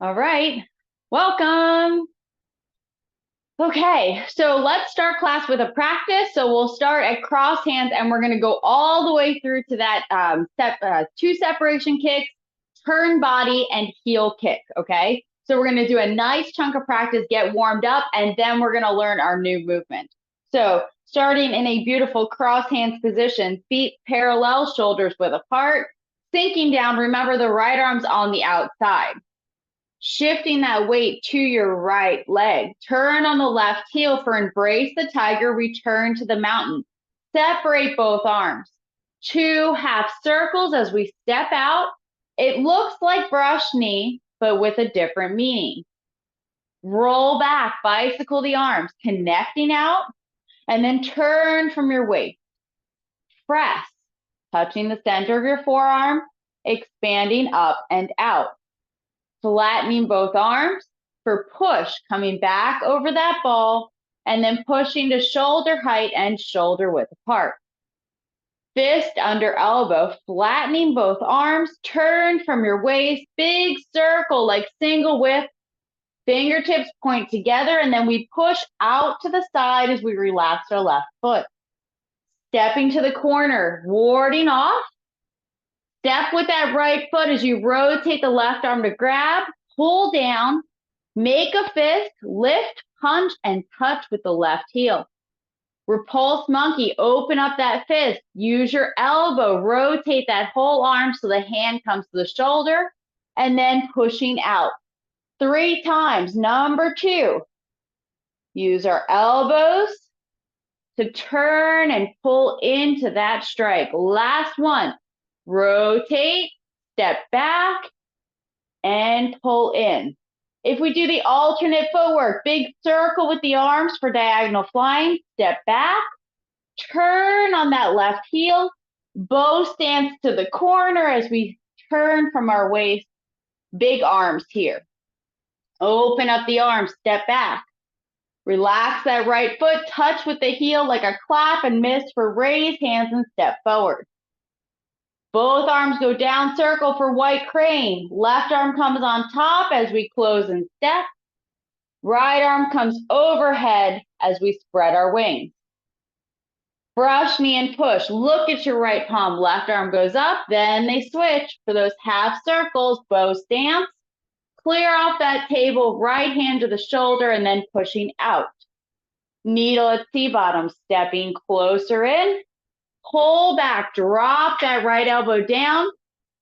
All right, welcome. Okay, so let's start class with a practice. So we'll start at cross hands and we're gonna go all the way through to that two separation kicks, turn body and heel kick, okay? So we're gonna do a nice chunk of practice, get warmed up, and then we're gonna learn our new movement. So starting in a beautiful cross hands position, feet parallel, shoulders width apart, sinking down, remember the right arm's on the outside. Shifting that weight to your right leg. Turn on the left heel for embrace the tiger, return to the mountain. Separate both arms. Two half circles as we step out. It looks like brush knee, but with a different meaning. Roll back, bicycle the arms, connecting out, and then turn from your waist. Press, touching the center of your forearm, expanding up and out. Flattening both arms for push, coming back over that ball, and then pushing to shoulder height and shoulder width apart. Fist under elbow, flattening both arms, turn from your waist, big circle like single width, fingertips point together, and then we push out to the side as we relax our left foot. Stepping to the corner, warding off. Step with that right foot as you rotate the left arm to grab, pull down, make a fist, lift, punch, and touch with the left heel. Repulse monkey, open up that fist, use your elbow, rotate that whole arm so the hand comes to the shoulder, and then pushing out. 3 times. Number 2, use our elbows to turn and pull into that strike. Last one. Rotate, step back, and pull in. If we do the alternate footwork, big circle with the arms for diagonal flying, step back, turn on that left heel, bow stance to the corner as we turn from our waist, big arms here. Open up the arms, step back. Relax that right foot, touch with the heel like a clap and miss for raised hands and step forward. Both arms go down circle for white crane. Left arm comes on top as we close and step. Right arm comes overhead as we spread our wings. Brush knee and push. Look at your right palm. Left arm goes up, then they switch for those half circles, bow stance. Clear off that table, right hand to the shoulder, and then pushing out. Needle at C-bottom, stepping closer in. Pull back, drop that right elbow down,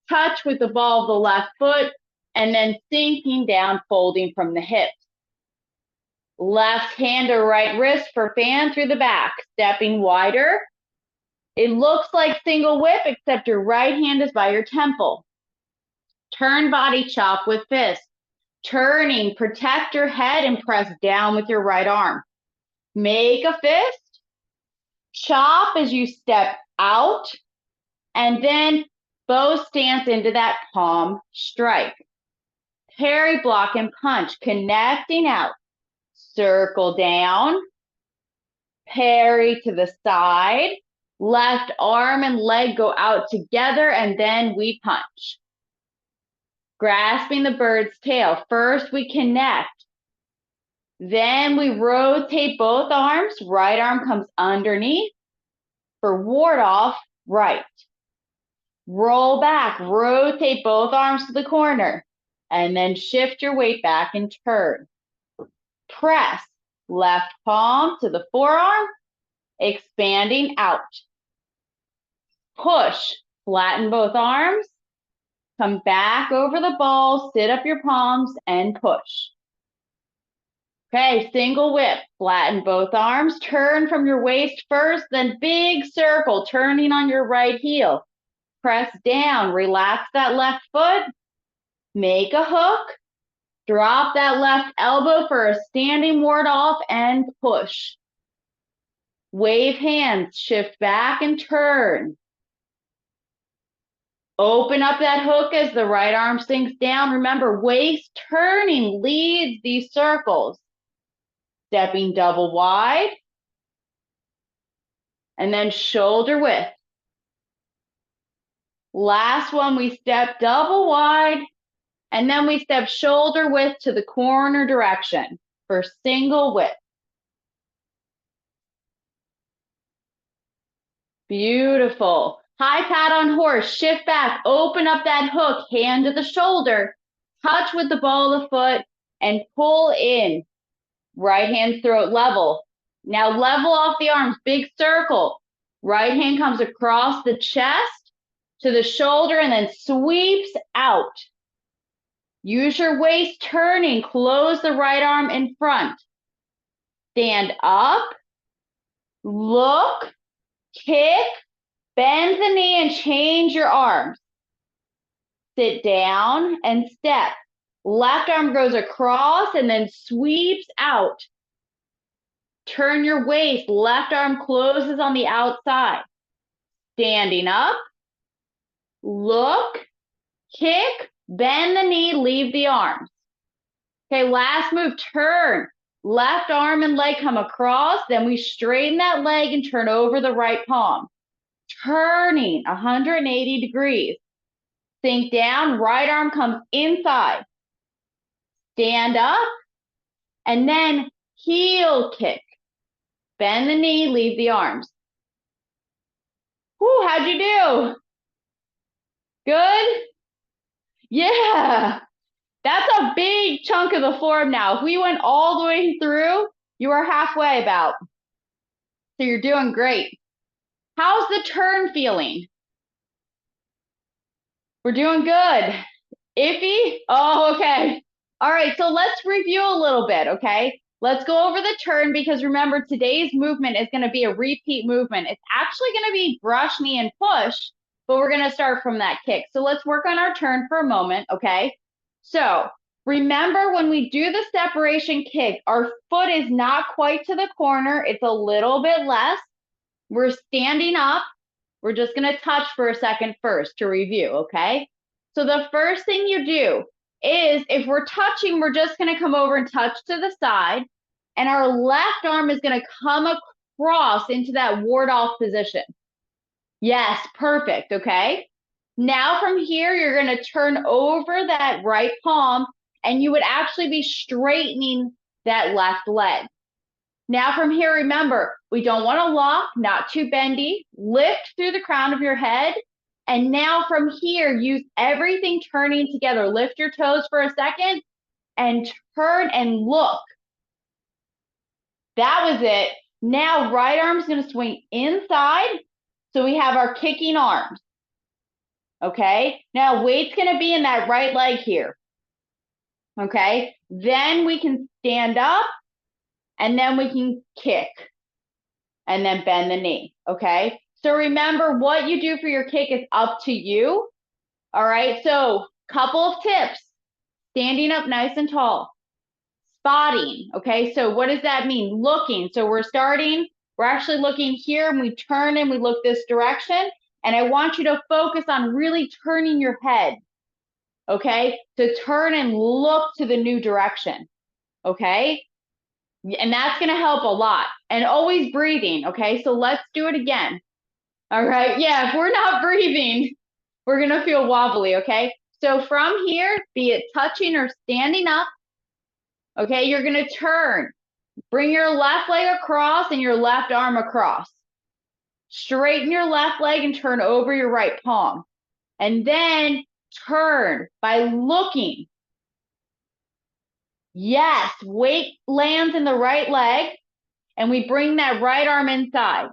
touch with the ball of the left foot, and then sinking down, folding from the hips. Left hand or right wrist for fan through the back, stepping wider. It looks like single whip, except your right hand is by your temple. Turn body chop with fist. Turning, protect your head and press down with your right arm. Make a fist. Chop as you step out, and then bow stance into that palm strike. Parry, block, and punch, connecting out. Circle down, parry to the side, left arm and leg go out together, and then we punch. Grasping the bird's tail. First we connect. Then we rotate both arms. Right arm comes underneath for ward off, right. Roll back, rotate both arms to the corner, and then shift your weight back and turn. Press, left palm to the forearm, expanding out. Push, flatten both arms, come back over the ball, sit up your palms, and push. Okay, single whip, flatten both arms, turn from your waist first, then big circle, turning on your right heel. Press down, relax that left foot, make a hook, drop that left elbow for a standing ward off, and push. Wave hands, shift back and turn. Open up that hook as the right arm sinks down. Remember, waist turning leads these circles. Stepping double wide, and then shoulder width. Last one, we step double wide, And then we step shoulder width to the corner direction for single width. Beautiful. High pat on horse, shift back, open up that hook, hand to the shoulder, touch with the ball of the foot, and pull in. Right hand throat level. Now level off the arms, big circle. Right hand comes across the chest to the shoulder and then sweeps out. Use your waist turning, close the right arm in front. Stand up, look, kick, bend the knee and change your arms. Sit down and step. Left arm goes across and then sweeps out. Turn your waist, left arm closes on the outside. Standing up, look, kick, bend the knee, leave the arms. Okay, last move, turn. Left arm and leg come across, then we straighten that leg and turn over the right palm. Turning 180 degrees. Sink down, right arm comes inside. Stand up, and then heel kick. Bend the knee, leave the arms. Whew, how'd you do? Good? Yeah. That's a big chunk of the form now. If we went all the way through, you are halfway about. So you're doing great. How's the turn feeling? We're doing good. Iffy? Oh, okay. All right, so let's review a little bit, okay? Let's go over the turn because remember, today's movement is going to be a repeat movement. It's actually going to be brush, knee, and push, but we're going to start from that kick. So let's work on our turn for a moment, okay? So remember, when we do the separation kick, our foot is not quite to the corner. It's a little bit less. We're standing up. We're just going to touch for a second first to review, okay? So the first thing you do is if we're touching, we're just going to come over and touch to the side, and our left arm is going to come across into that ward off position. Yes, perfect, okay? Now from here, you're going to turn over that right palm, and you would actually be straightening that left leg. Now from here, remember, we don't want to lock, not too bendy. Lift through the crown of your head. And now from here, use everything turning together. Lift your toes for a second and turn and look. That was it. Now right arm is going to swing inside. So we have our kicking arms. Okay. Now weight's going to be in that right leg here. Okay. Then we can stand up. And then we can kick and then bend the knee, okay? So remember, what you do for your kick is up to you, all right? So couple of tips, standing up nice and tall, spotting, okay? So what does that mean? Looking. So we're actually looking here, and we turn and we look this direction, and I want you to focus on really turning your head, okay? To turn and look to the new direction, okay? And that's going to help a lot. And always breathing, okay? So let's do it again. All right. Yeah, if we're not breathing, we're going to feel wobbly, okay? So from here, be it touching or standing up, okay, you're going to turn. Bring your left leg across and your left arm across. Straighten your left leg and turn over your right palm. And then turn by looking. Yes, weight lands in the right leg, and we bring that right arm inside.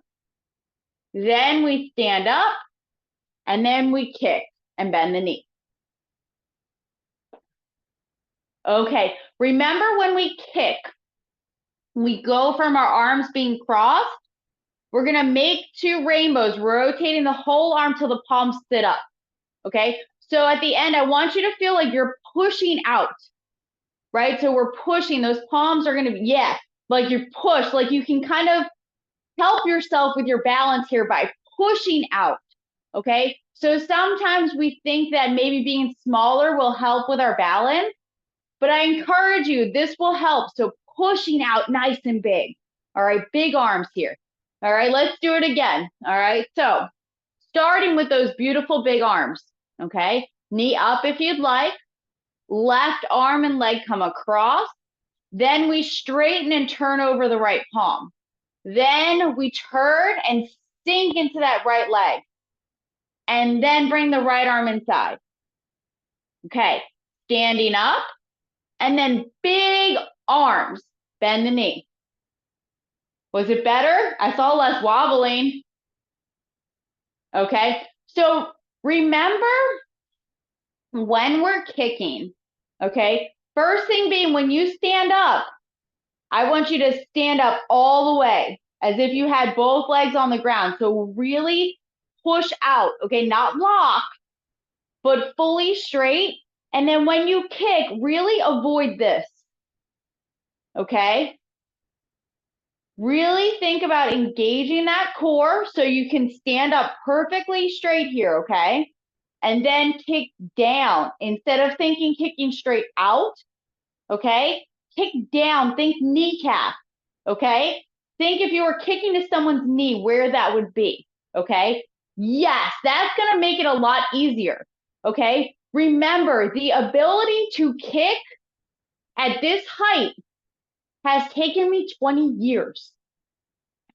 Then we stand up, and then we kick and bend the knee. Okay, remember when we kick, we go from our arms being crossed. We're going to make two rainbows, rotating the whole arm till the palms sit up. Okay, so at the end, I want you to feel like you're pushing out. Right? So we're pushing, those palms are going to be, yeah, like you push, like you can kind of help yourself with your balance here by pushing out, okay? So sometimes we think that maybe being smaller will help with our balance, but I encourage you, this will help. So pushing out nice and big, all right? Big arms here, all right? Let's do it again, all right? So starting with those beautiful big arms, okay? Knee up if you'd like. left arm and leg come across. Then we straighten and turn over the right palm. Then we turn and sink into that right leg. And then bring the right arm inside. Okay, standing up. And then big arms. Bend the knee. Was it better? I saw less wobbling. Okay, so remember when we're kicking, okay, first thing being when you stand up, I want you to stand up all the way as if you had both legs on the ground. So really push out, okay, not lock, but fully straight. And then when you kick, really avoid this, okay? Really think about engaging that core so you can stand up perfectly straight here, okay? And then kick down. Instead of thinking kicking straight out, okay? Kick down, think kneecap, okay? Think if you were kicking to someone's knee, where that would be, okay? Yes, that's gonna make it a lot easier, okay? Remember, the ability to kick at this height has taken me 20 years.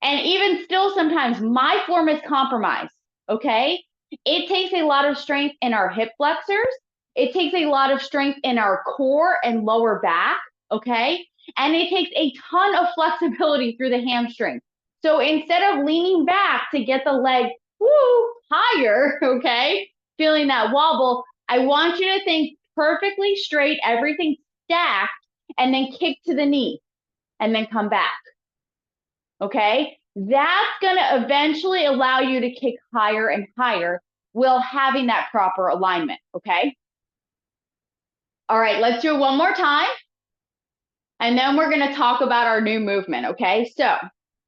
And even still, sometimes my form is compromised, okay? It takes a lot of strength in our hip flexors. It takes a lot of strength in our core and lower back, okay? And it takes a ton of flexibility through the hamstring. So instead of leaning back to get the leg higher, okay, feeling that wobble, I want you to think perfectly straight, everything stacked, and then kick to the knee and then come back. Okay, that's going to eventually allow you to kick higher and higher while having that proper alignment. Okay. All right, let's do it one more time. And then we're going to talk about our new movement. Okay, so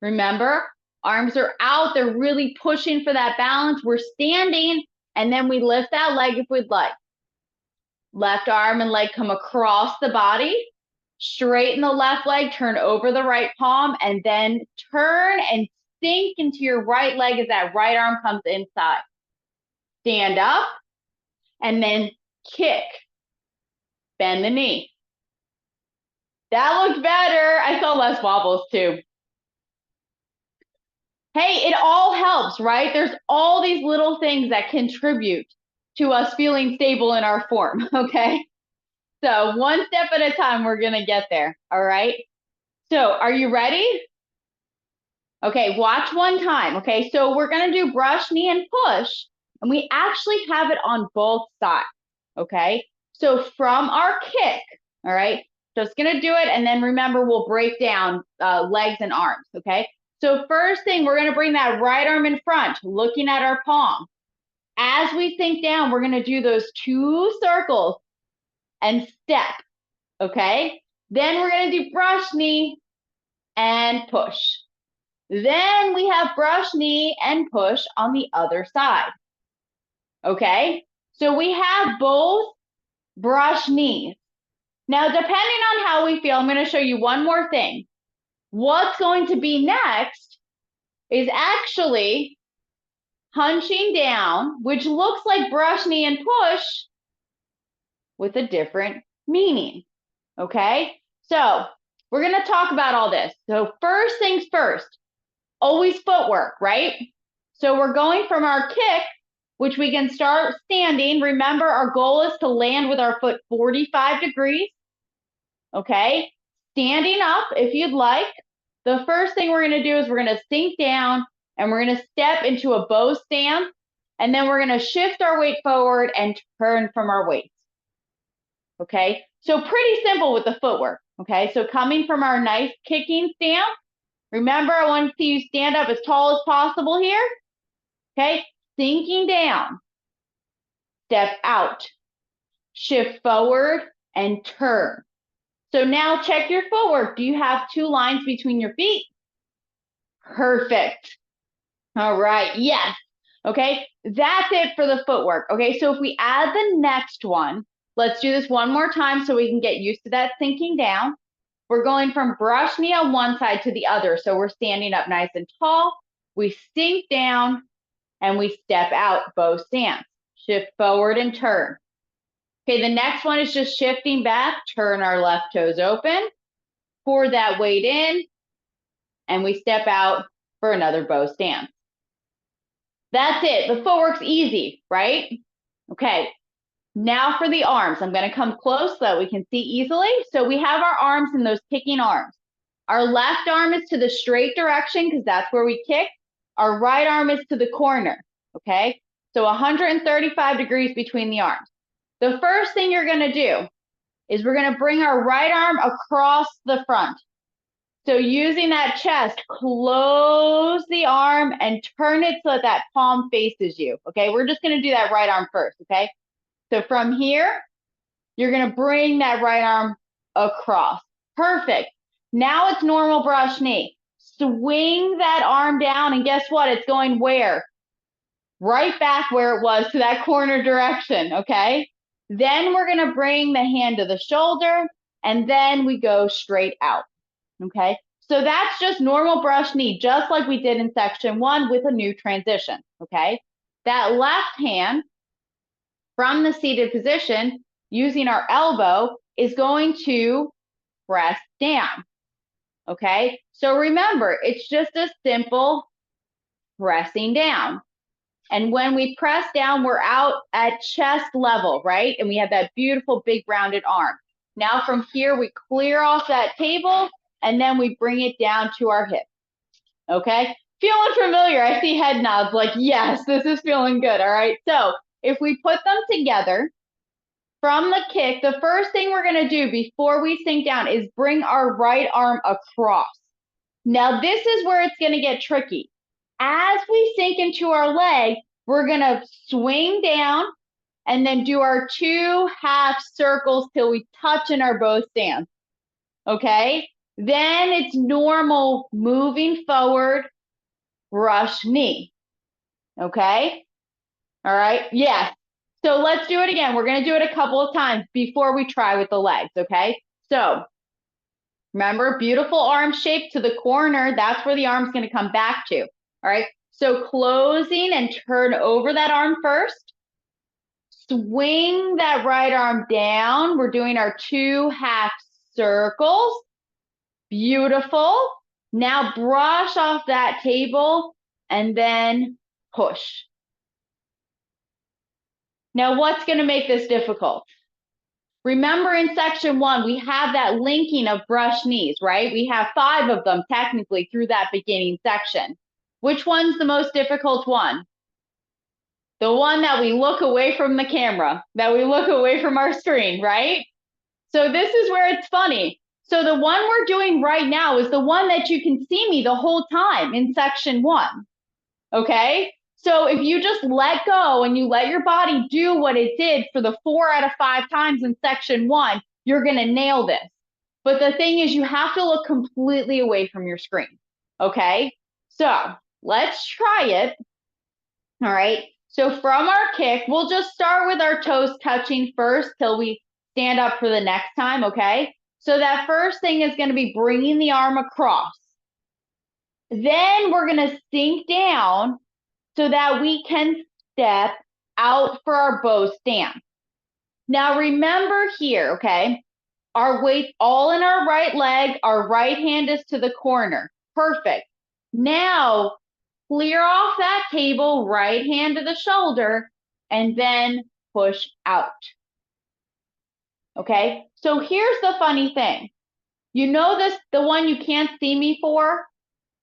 remember, arms are out. They're really pushing for that balance. We're standing, and then we lift that leg if we'd like. Left arm and leg come across the body. Straighten the left leg, turn over the right palm, and then turn and sink into your right leg as that right arm comes inside. Stand up, and then kick. Bend the knee. That looked better. I saw less wobbles too. Hey, it all helps, right? There's all these little things that contribute to us feeling stable in our form, okay? So one step at a time, we're going to get there, all right? So are you ready? Okay, watch one time, okay? So we're going to do brush, knee, and push, and we actually have it on both sides, okay? So from our kick, all right? Just going to do it, and then remember, we'll break down legs and arms, okay? So first thing, we're going to bring that right arm in front, looking at our palm. As we sink down, we're going to do those 2 circles and step, okay? Then we're going to do brush, knee, and push. Then we have brush, knee, and push on the other side, okay? So we have both brush knees. Now, depending on how we feel, I'm going to show you one more thing. What's going to be next is actually hunching down, which looks like brush, knee, and push with a different meaning, okay? So we're going to talk about all this. So first things first, always footwork, right? So we're going from our kick, which we can start standing. Remember, our goal is to land with our foot 45 degrees, okay? Standing up, if you'd like. The first thing we're going to do is we're going to sink down and we're going to step into a bow stance, and then we're going to shift our weight forward and turn from our weights. Okay, so pretty simple with the footwork. Okay, so coming from our nice kicking stance, remember I want to see you stand up as tall as possible here. Okay, sinking down, step out, shift forward, and turn. So now check your footwork. Do you have 2 lines between your feet? Perfect. All right, yes. Okay, that's it for the footwork. Okay, so if we add the next one, let's do this one more time so we can get used to that sinking down. We're going from brush knee on one side to the other. So we're standing up nice and tall. We sink down and we step out, bow stance. Shift forward and turn. Okay, the next one is just shifting back, turn our left toes open, pour that weight in, and we step out for another bow stance. That's it. The footwork's easy, right? Okay, now for the arms. I'm going to come close so that we can see easily. So we have our arms in those kicking arms. Our left arm is to the straight direction because that's where we kick. Our right arm is to the corner, okay? So 135 degrees between the arms. The first thing you're going to do is we're going to bring our right arm across the front. So using that chest, close the arm and turn it so that palm faces you, okay? We're just going to do that right arm first, okay? So from here, you're going to bring that right arm across. Perfect. Now it's normal brush knee. Swing that arm down, and guess what? It's going where? Right back where it was, to that corner direction, okay? Then we're going to bring the hand to the shoulder, and then we go straight out, okay? So that's just normal brush knee, just like we did in section 1 with a new transition, okay? That left hand from the seated position, using our elbow, is going to press down, okay? So remember, it's just a simple pressing down. And when we press down, we're out at chest level, right? And we have that beautiful big rounded arm. Now from here, we clear off that table, and then we bring it down to our hip, okay? Feeling familiar? I see head nods like, yes, this is feeling good, all right? So if we put them together, from the kick, the first thing we're going to do before we sink down is bring our right arm across. Now, this is where it's going to get tricky. As we sink into our leg, we're going to swing down and then do our 2 half circles till we touch in our bow stance. Okay? Then it's normal moving forward, brush knee. Okay? All right? Yes. So let's do it again. We're going to do it a couple of times before we try with the legs, okay? So remember, beautiful arm shape to the corner. That's where the arm's going to come back to, all right? So closing and turn over that arm first. Swing that right arm down. We're doing our 2 half circles. Beautiful. Now brush off that table and then push. Now, what's going to make this difficult? Remember in section 1, we have that linking of brush knees, right? We have 5 of them technically through that beginning section. Which one's the most difficult one? The one that we look away from the camera, that we look away from our screen, right? So this is where it's funny. So the one we're doing right now is the one that you can see me the whole time in section 1, okay? So if you just let go and you let your body do what it did for the 4 out of 5 times in section 1, you're going to nail this. But the thing is, you have to look completely away from your screen, okay? So let's try it, all right? So from our kick, we'll just start with our toes touching first till we stand up for the next time, okay? So that first thing is going to be bringing the arm across. Then we're going to sink down so that we can step out for our bow stance. Now remember here, okay, our weight's all in our right leg, our right hand is to the corner. Perfect. Now clear off that table, right hand to the shoulder, and then push out. Okay, so here's the funny thing. You know this, the one you can't see me for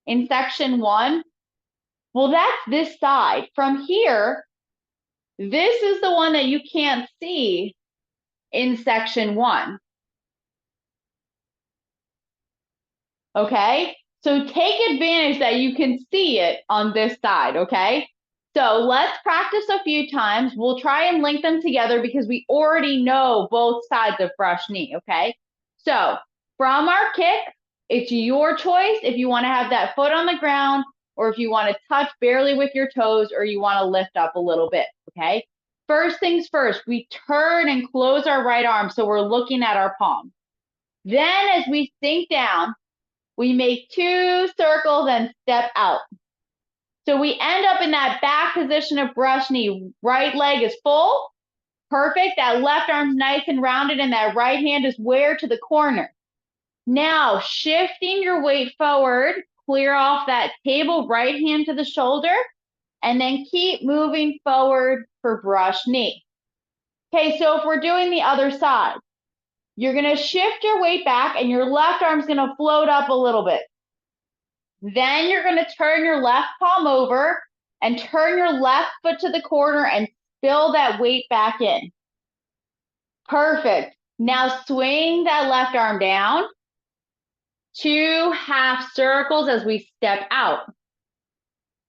in section 1? Well, that's this side. From here, this is the one that you can't see in section 1. Okay? So take advantage that you can see it on this side, okay? So let's practice a few times. We'll try and link them together because we already know both sides of brush knee, okay? So from our kick, it's your choice if you want to have that foot on the ground or if you want to touch barely with your toes or you want to lift up a little bit, okay? First things first, we turn and close our right arm so we're looking at our palm. Then as we sink down, we make 2 circles and step out. So we end up in that back position of brush knee. Right leg is full, Perfect. That left arm's nice and rounded and that right hand is where to the corner. Now, shifting your weight forward, clear off that table, right hand to the shoulder, and then keep moving forward for brush knee. Okay, so if we're doing the other side, you're gonna shift your weight back and your left arm's gonna float up a little bit. Then you're gonna turn your left palm over and turn your left foot to the corner and fill that weight back in. Perfect. Now swing that left arm down. 2 half circles as we step out.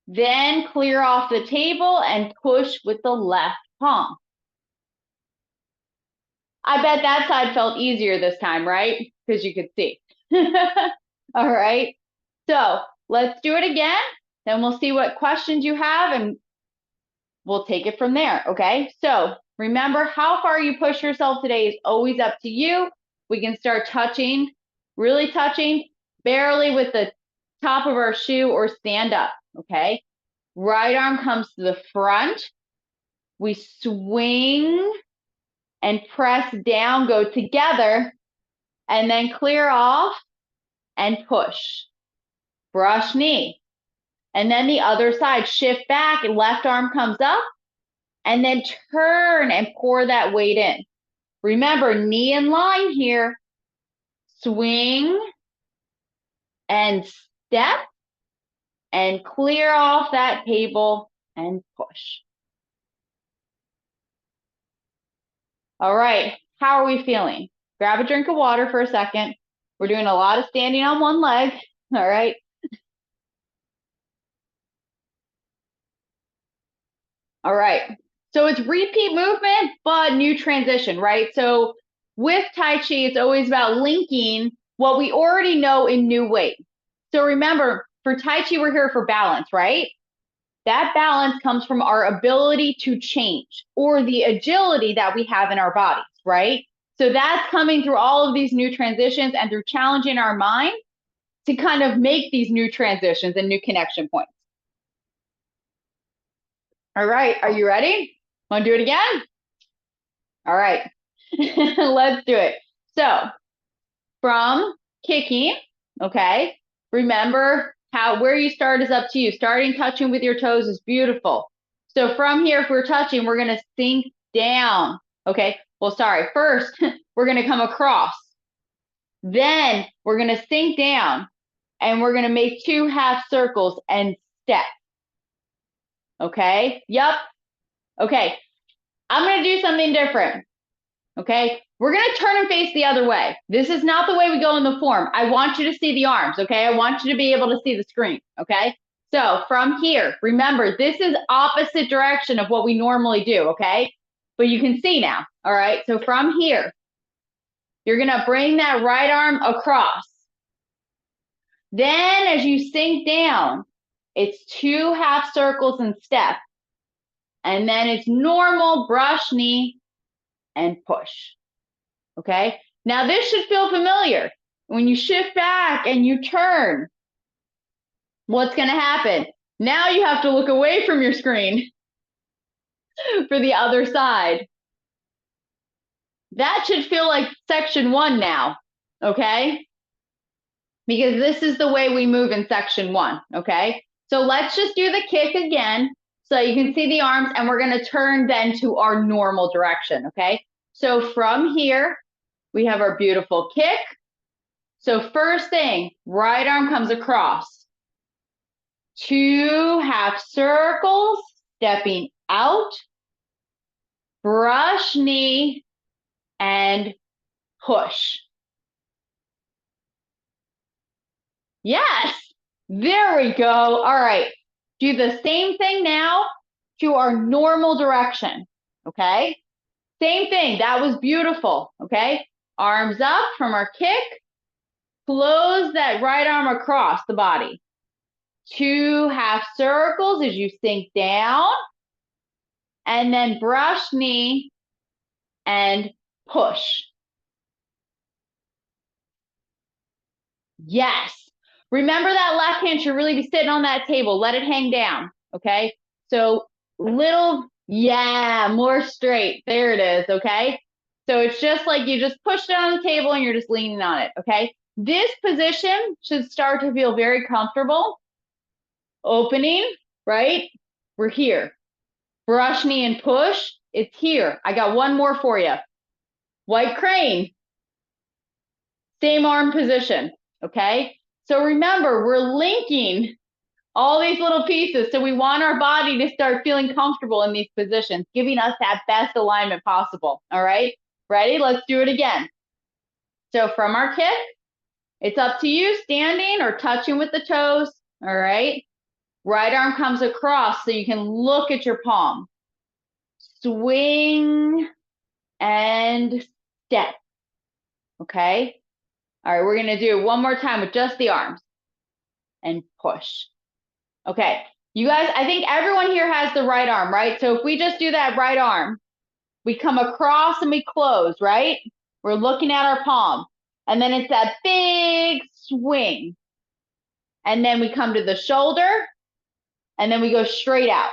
Then clear off the table and push with the left palm. I bet that side felt easier this time, right? Because you could see. All right. So let's do it again. Then we'll see what questions you have and we'll take it from there. Okay. So remember, how far you push yourself today is always up to you. We can start touching, really touching, barely with the top of our shoe or stand up. Okay. Right arm comes to the front. We swing and press down, go together, and then clear off and push. Brush knee. And then the other side, shift back and left arm comes up, and then turn and pour that weight in. Remember, knee in line here. Swing and step and clear off that table and push. All right, how are we feeling? Grab a drink of water for a second. We're doing a lot of standing on one leg, all right? All right, so it's repeat movement, but new transition, right? So with Tai Chi, it's always about linking what we already know in new ways. So remember, for Tai Chi, we're here for balance, right? That balance comes from our ability to change or the agility that we have in our bodies, right? So that's coming through all of these new transitions and through challenging our mind to kind of make these new transitions and new connection points. All right, are you ready? Want to do it again? All right, let's do it. So from kicking, okay, remember where you start is up to you. Starting touching with your toes is beautiful. So from here, if we're touching, we're going to sink down. Okay, well, sorry. First, we're going to come across. Then we're going to sink down and we're going to make 2 half circles and step. Okay, yep. Okay, I'm going to do something different. Okay, we're going to turn and face the other way. This is not the way we go in the form. I want you to see the arms, okay? I want you to be able to see the screen, okay? So from here, remember, this is opposite direction of what we normally do, okay? But you can see now, all right? So from here, you're going to bring that right arm across. Then as you sink down, it's 2 half circles and step. And then it's normal brush knee and push. Okay, now this should feel familiar. When you shift back and you turn, what's going to happen? Now you have to look away from your screen for the other side. That should feel like section 1 now, okay? Because this is the way we move in section 1, okay? So let's just do the kick again so you can see the arms, and we're going to turn then to our normal direction, okay? So from here, we have our beautiful kick. So first thing, right arm comes across. 2 half circles, stepping out, brush knee, and push. Yes, there we go. All right, do the same thing now to our normal direction, okay? Same thing, that was beautiful, okay? Arms up from our kick, close that right arm across the body. 2 half circles as you sink down, and then brush knee and push. Yes. Remember that left hand should really be sitting on that table. Let it hang down, okay? So little Yeah, more straight. There it is, okay? So it's just like you just pushed it on the table and you're just leaning on it, okay? This position should start to feel very comfortable. Opening, right? We're here. Brush knee and push. It's here. I got one more for you. White crane. Same arm position, okay? So remember, we're linking all these little pieces. So we want our body to start feeling comfortable in these positions, giving us that best alignment possible, all right? Ready? Let's do it again. So from our kick, it's up to you, standing or touching with the toes, all right? Right arm comes across so you can look at your palm. Swing and step, okay? All right, we're gonna do it one more time with just the arms and push. Okay, you guys, I think everyone here has the right arm, right? So if we just do that right arm, we come across and we close, right? We're looking at our palm. And then it's that big swing. And then we come to the shoulder and then we go straight out,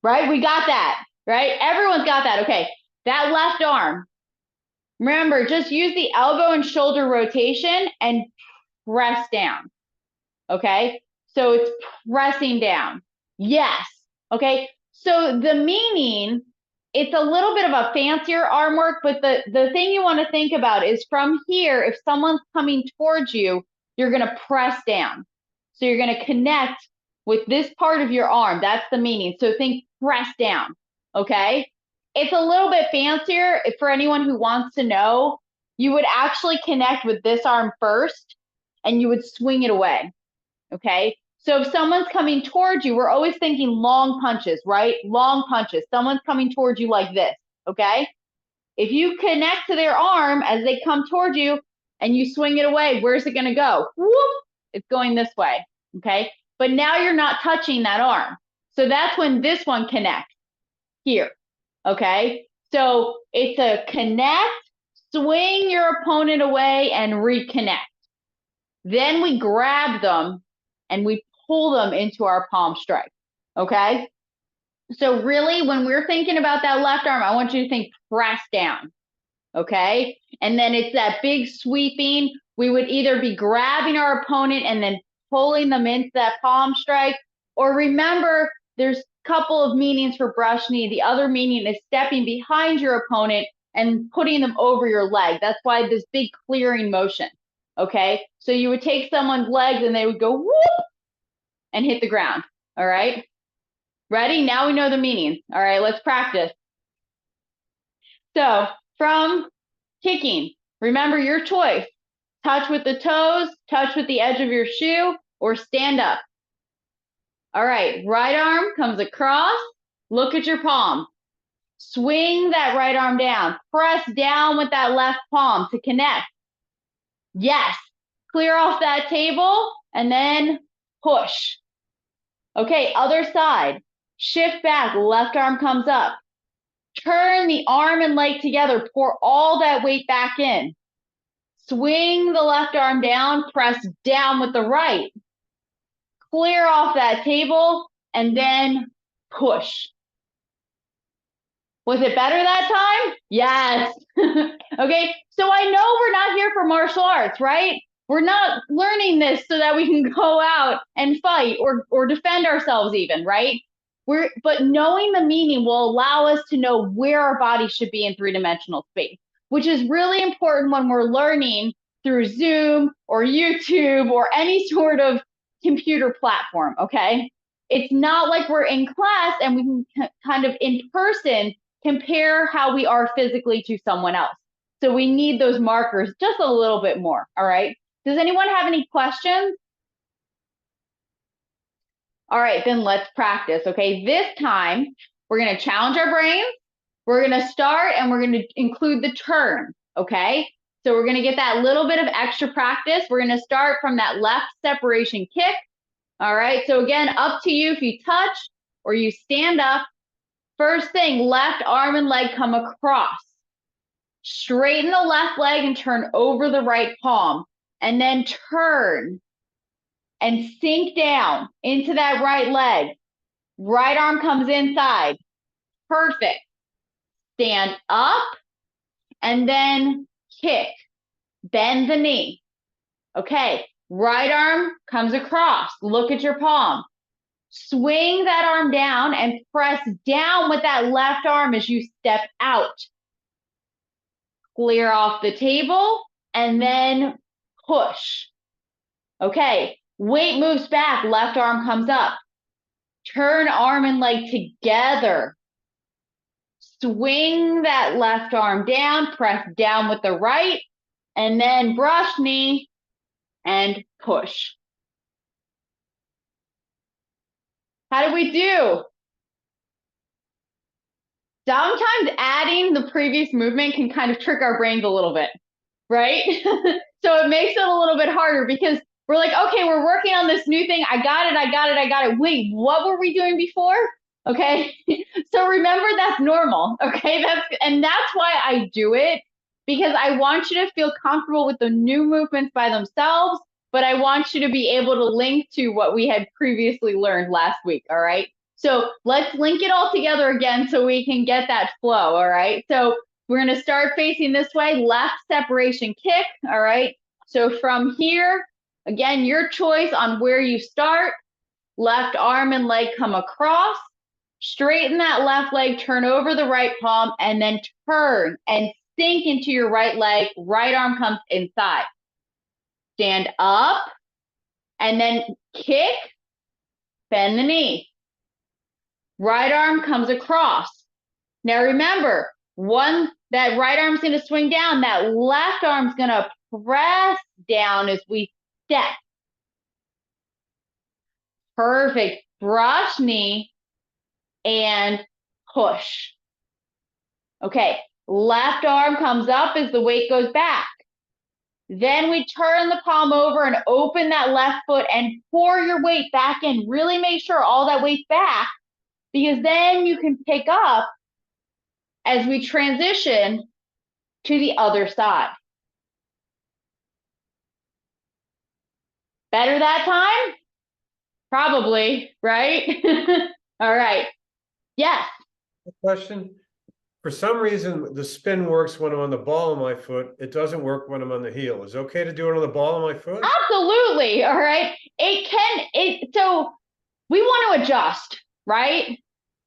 right? We got that, right? Everyone's got that. Okay, that left arm. Remember, just use the elbow and shoulder rotation and press down, okay? So it's pressing down. Yes, okay? So the meaning, it's a little bit of a fancier arm work, but the thing you want to think about is from here, if someone's coming towards you, you're going to press down. So you're going to connect with this part of your arm. That's the meaning. So think press down, okay? It's a little bit fancier. For anyone who wants to know, you would actually connect with this arm first and you would swing it away, okay? So if someone's coming towards you, we're always thinking long punches, right? Long punches. Someone's coming towards you like this, okay? If you connect to their arm as they come towards you and you swing it away, where's it gonna go? Whoop, it's going this way, okay? But now you're not touching that arm. So that's when this one connects here, okay? So it's a connect, swing your opponent away and reconnect. Then we grab them and we pull them into our palm strike, okay? So really, when we're thinking about that left arm, I want you to think press down, okay? And then it's that big sweeping. We would either be grabbing our opponent and then pulling them into that palm strike, or remember, there's a couple of meanings for brush knee. The other meaning is stepping behind your opponent and putting them over your leg. That's why this big clearing motion, okay? So you would take someone's legs and they would go whoop and hit the ground, all right? Ready? Now we know the meaning. All right, let's practice. So from kicking, remember your choice. Touch with the toes, touch with the edge of your shoe, or stand up. All right, right arm comes across. Look at your palm. Swing that right arm down. Press down with that left palm to connect. Yes. Clear off that table and then push. Okay, other side. Shift back, left arm comes up. Turn the arm and leg together, pour all that weight back in. Swing the left arm down, press down with the right. Clear off that table, and then push. Was it better that time? Yes. Okay, so I know we're not here for martial arts, right? We're not learning this so that we can go out and fight or defend ourselves even, right? But knowing the meaning will allow us to know where our body should be in three-dimensional space, which is really important when we're learning through Zoom or YouTube or any sort of computer platform, okay? It's not like we're in class and we can kind of in person compare how we are physically to someone else. So we need those markers just a little bit more, all right? Does anyone have any questions? All right, then let's practice, okay? This time, we're gonna challenge our brains. We're gonna start and we're gonna include the turn, okay? So we're gonna get that little bit of extra practice. We're gonna start from that left separation kick. All right, so again, up to you if you touch or you stand up. First thing, left arm and leg come across. Straighten the left leg and turn over the right palm. And then turn and sink down into that right leg. Right arm comes inside. Perfect. Stand up and then kick. Bend the knee. Okay, right arm comes across. Look at your palm. Swing that arm down and press down with that left arm as you step out. Clear off the table and then push. Okay, weight moves back, left arm comes up. Turn arm and leg together. Swing that left arm down, press down with the right, and then brush knee and push. How do we do? Sometimes adding the previous movement can kind of trick our brains a little bit, right? So it makes it a little bit harder because we're like, okay, we're working on this new thing. I got it. Wait, what were we doing before? Okay. So remember that's normal. Okay. That's why I do it, because I want you to feel comfortable with the new movements by themselves, but I want you to be able to link to what we had previously learned last week. All right. So let's link it all together again so we can get that flow. All right. So we're going to start facing this way, left separation kick. All right. So from here, again, your choice on where you start. Left arm and leg come across. Straighten that left leg, turn over the right palm, and then turn and sink into your right leg. Right arm comes inside. Stand up and then kick, bend the knee. Right arm comes across. Now remember, that right arm's going to swing down, that left arm's going to press down as we step. Perfect. Brush knee and push. Okay, left arm comes up as the weight goes back. Then we turn the palm over and open that left foot and pour your weight back in. Really make sure all that weight's back, because then you can pick up as we transition to the other side. Better that time? Probably, right? All right. Yes. Question. For some reason, the spin works when I'm on the ball of my foot. It doesn't work when I'm on the heel. Is it okay to do it on the ball of my foot? Absolutely. All right. So we want to adjust, right?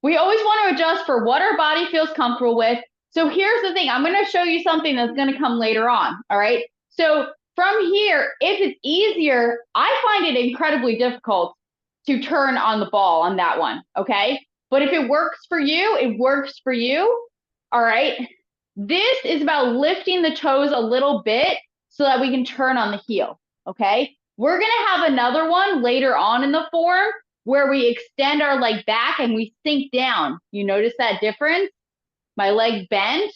We always want to adjust for what our body feels comfortable with. So here's the thing. I'm going to show you something that's going to come later on. All right. So from here, if it's easier, I find it incredibly difficult to turn on the ball on that one. Okay. But if it works for you, it works for you. All right. This is about lifting the toes a little bit so that we can turn on the heel. Okay. We're going to have another one later on in the form where we extend our leg back and we sink down. You notice that difference? My leg bent,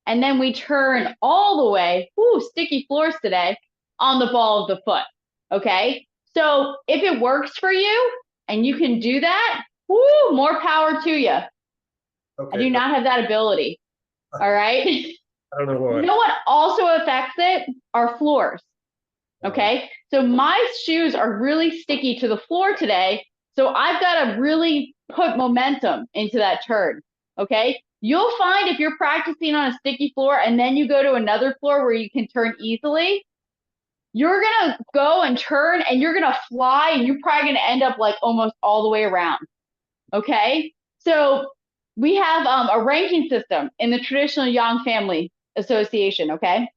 and then we turn all the way, sticky floors today, on the ball of the foot. Okay. So if it works for you and you can do that, more power to you. Okay. I do not have that ability. All right. I don't know why. You know what also affects it? Our floors. Okay. So my shoes are really sticky to the floor today. So I've got to really put momentum into that turn. Okay. You'll find if you're practicing on a sticky floor and then you go to another floor where you can turn easily, you're going to go and turn and you're going to fly and you're probably going to end up like almost all the way around. Okay. So we have a ranking system in the traditional Yang family association. Okay.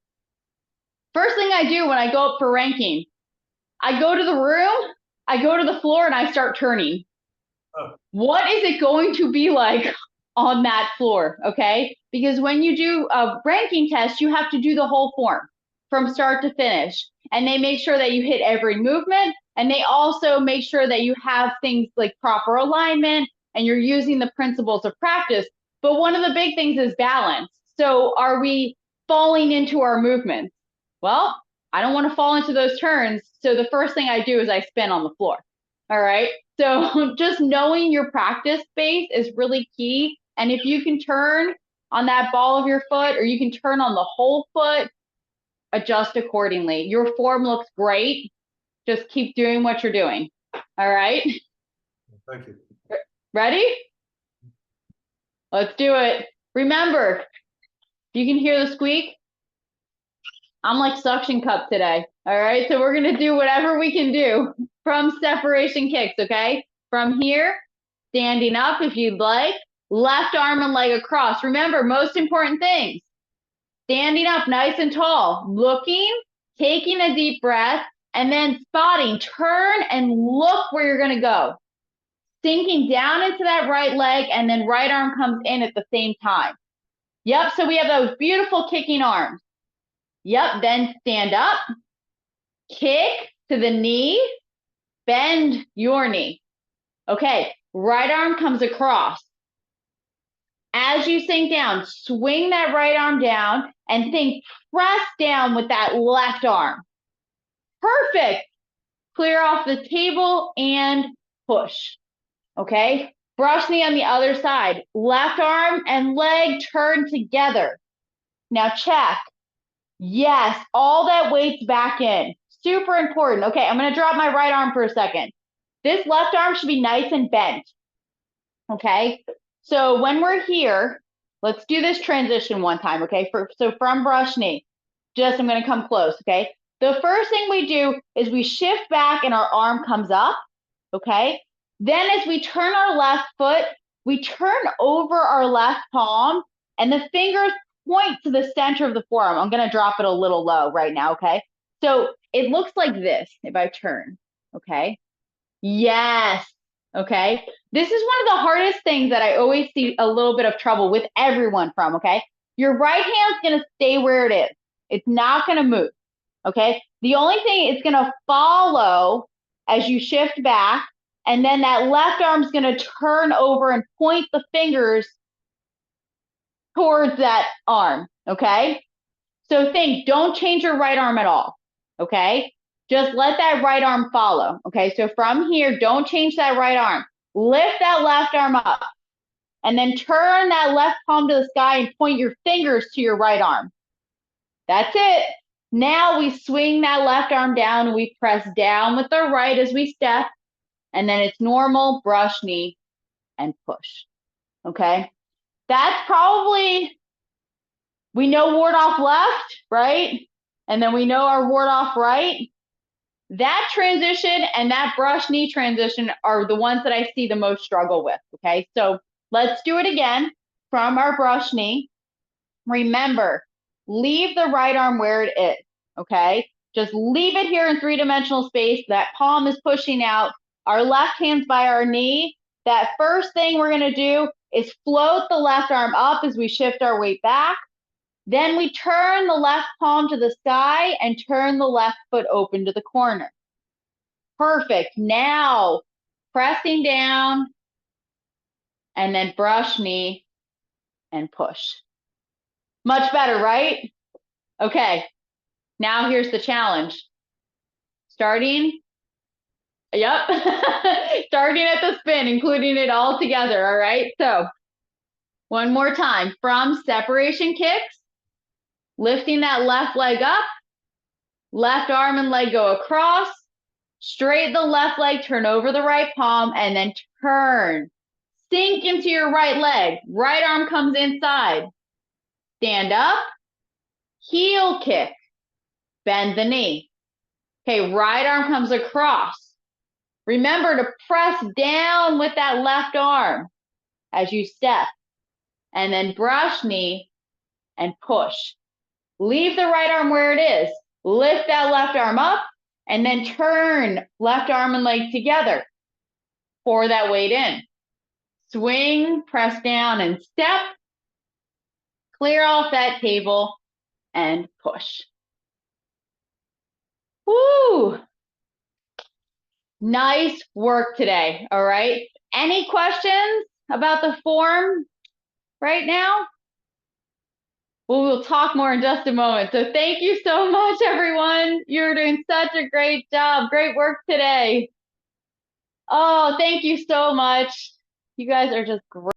First thing I do when I go up for ranking, I go to the room, I go to the floor, and I start turning. What is it going to be like on that floor? Okay. Because when you do a ranking test, you have to do the whole form from start to finish. And they make sure that you hit every movement. And they also make sure that you have things like proper alignment and you're using the principles of practice. But one of the big things is balance. So are we falling into our movements? Well, I don't want to fall into those turns. So the first thing I do is I spin on the floor. All right. So just knowing your practice space is really key. And if you can turn on that ball of your foot or you can turn on the whole foot, adjust accordingly. Your form looks great. Just keep doing what you're doing. All right. Thank you. Ready? Let's do it. Remember, you can hear the squeak. I'm like suction cup today. All right. So we're going to do whatever we can do from separation kicks. Okay. From here, standing up if you'd like, left arm and leg across. Remember, most important things, standing up nice and tall, looking, taking a deep breath, and then spotting, turn and look where you're going to go. Sinking down into that right leg, and then right arm comes in at the same time. Yep, so we have those beautiful kicking arms. Yep, then stand up, kick to the knee, bend your knee. Okay, right arm comes across. As you sink down, swing that right arm down and think press down with that left arm. Perfect. Clear off the table and push. Okay, brush knee on the other side. Left arm and leg turn together. Now check. Yes, all that weight's back in. Super important. Okay, I'm going to drop my right arm for a second. This left arm should be nice and bent. Okay, so when we're here, let's do this transition one time. Okay, so from brush knee, I'm going to come close. Okay, the first thing we do is we shift back and our arm comes up. Okay, then as we turn our left foot, we turn over our left palm and the fingers point to the center of the forearm. I'm going to drop it a little low right now. Okay, so it looks like this if I turn. Okay, yes. Okay, this is one of the hardest things that I always see a little bit of trouble with everyone from. Okay, your right hand's going to stay where it is. It's not going to move. Okay, the only thing it's going to follow as you shift back, and then that left arm's going to turn over and point the fingers towards that arm. Okay, so think, don't change your right arm at all. Okay, just let that right arm follow. Okay, so from here, don't change that right arm. Lift that left arm up and then turn that left palm to the sky and point your fingers to your right arm. That's it. Now we swing that left arm down and we press down with the right as we step, and then it's normal, brush knee and push. Okay, that's probably, we know ward off left, right? And then we know our ward off right. That transition and that brush knee transition are the ones that I see the most struggle with. Okay, so let's do it again from our brush knee. Remember, leave the right arm where it is. Okay, just leave it here in three-dimensional space. That palm is pushing out. Our left hand's by our knee. That first thing we're going to do is float the left arm up as we shift our weight back. Then we turn the left palm to the sky and turn the left foot open to the corner. Perfect. Now, pressing down and then brush knee and push. Much better, right? Okay. Now here's the challenge. Starting at the spin, including it all together, all right? So, one more time. From separation kicks, lifting that left leg up, left arm and leg go across, straighten the left leg, turn over the right palm, and then turn. Sink into your right leg. Right arm comes inside. Stand up, heel kick, bend the knee. Okay, right arm comes across. Remember to press down with that left arm as you step, and then brush knee and push. Leave the right arm where it is. Lift that left arm up, and then turn left arm and leg together. Pour that weight in. Swing, press down, and step. Clear off that table and push. Woo! Nice work today, all right? Any questions about the form right now? Well, we'll talk more in just a moment. So thank you so much, everyone. You're doing such a great job. Great work today. Oh, thank you so much. You guys are just great.